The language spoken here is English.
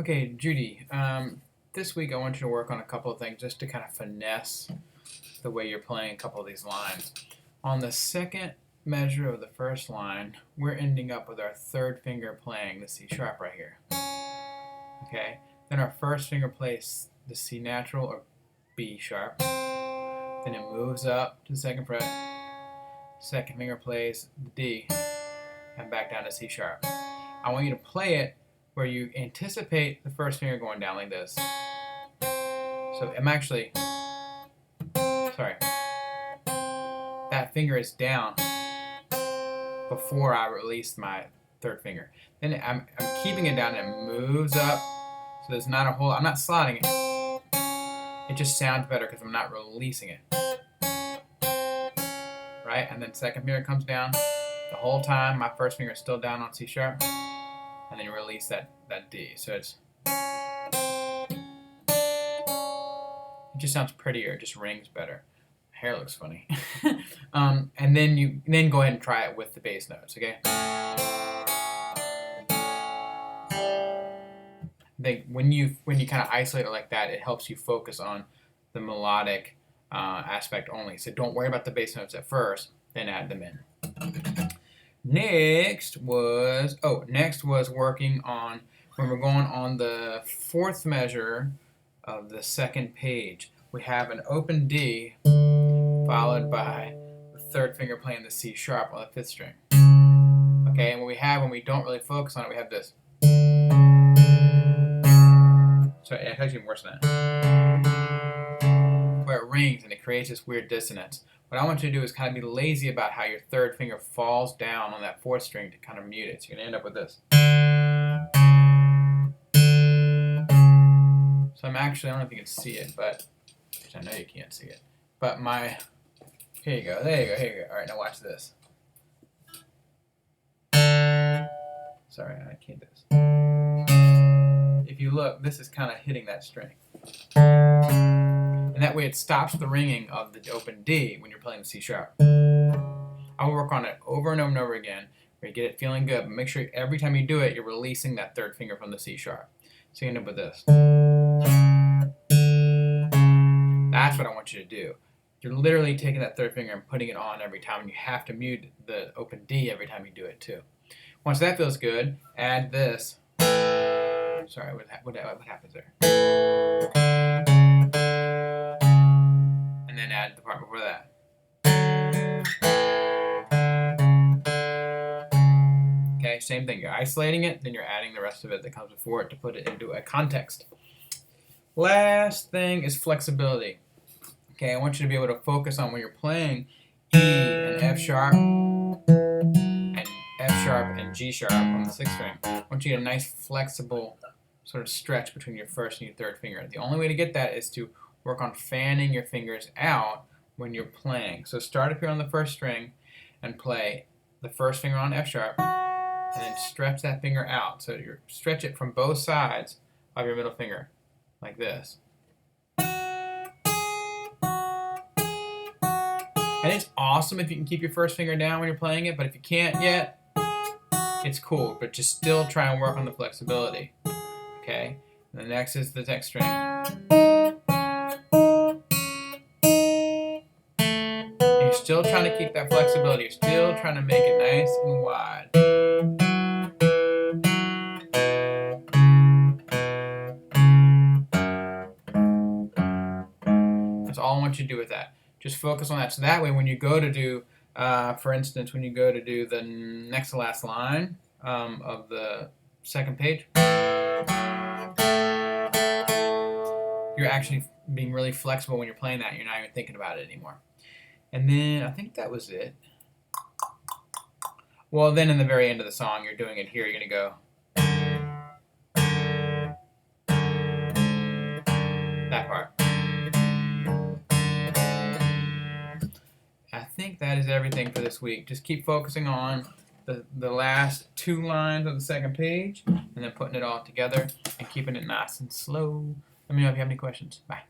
Okay, Judy, this week I want you to work on a couple of things just to kind of finesse the way you're playing a couple of these lines. On the second measure of the first line, we're ending up with our third finger playing the C sharp right here. Okay, then our first finger plays the C natural or B sharp. Then it moves up to the second fret. Second finger plays the D and back down to C sharp. I want you to play it where you anticipate the first finger going down like this. So I'm actually, sorry, that finger is down before I release my third finger. Then I'm keeping it down and it moves up. So there's not a whole, I'm not sliding it. It just sounds better because I'm not releasing it. Right? And then second finger comes down. The whole time my first finger is still down on C sharp. And then you release that D. So it just sounds prettier. It just rings better. Hair looks funny. And then go ahead and try it with the bass notes, okay? When you kind of isolate it like that, it helps you focus on the melodic aspect only. So don't worry about the bass notes at first, then add them in. Next was working on when we're going on the fourth measure of the second page. We have an open D followed by the third finger playing the C sharp on the fifth string. Okay, and when we don't really focus on it, we have this. So it's actually worse than that. Where it rings and it creates this weird dissonance. What I want you to do is kind of be lazy about how your third finger falls down on that fourth string to kind of mute it. So you're going to end up with this. So I'm actually, I don't know if you can see it, but which I know you can't see it. But here you go, there you go, here you go. All right, now watch this. Sorry, I can't do this. If you look, this is kind of hitting that string. And that way it stops the ringing of the open D when you're playing the C sharp. I will work on it over and over and over again where you get it feeling good, but make sure every time you do it, you're releasing that third finger from the C sharp. So you end up with this. That's what I want you to do. You're literally taking that third finger and putting it on every time, and you have to mute the open D every time you do it too. Once that feels good, add this. Sorry, what happens there? And then add the part before that. Okay, same thing. You're isolating it, then you're adding the rest of it that comes before it to put it into a context. Last thing is flexibility. Okay, I want you to be able to focus on when you're playing E and F sharp and G sharp on the sixth string. I want you to get a nice flexible sort of stretch between your first and your third finger. The only way to get that is to work on fanning your fingers out when you're playing. So start up here on the first string and play the first finger on F sharp and then stretch that finger out. So you stretch it from both sides of your middle finger like this. And it's awesome if you can keep your first finger down when you're playing it, but if you can't yet, it's cool, but just still try and work on the flexibility. Okay? And the next is the next string. And you're still trying to keep that flexibility. You're still trying to make it nice and wide. That's all I want you to do with that. Just focus on that. So that way when you go to do, for instance, when you go to do the next to last line of the second page, you're actually being really flexible when you're playing that. You're not even thinking about it anymore. And then I think that was it. Well, then in the very end of the song, you're doing it here. You're going to go. That part. I think that is everything for this week. Just keep focusing on the last two lines of the second page and then putting it all together and keeping it nice and slow. Let me know if you have any questions. Bye.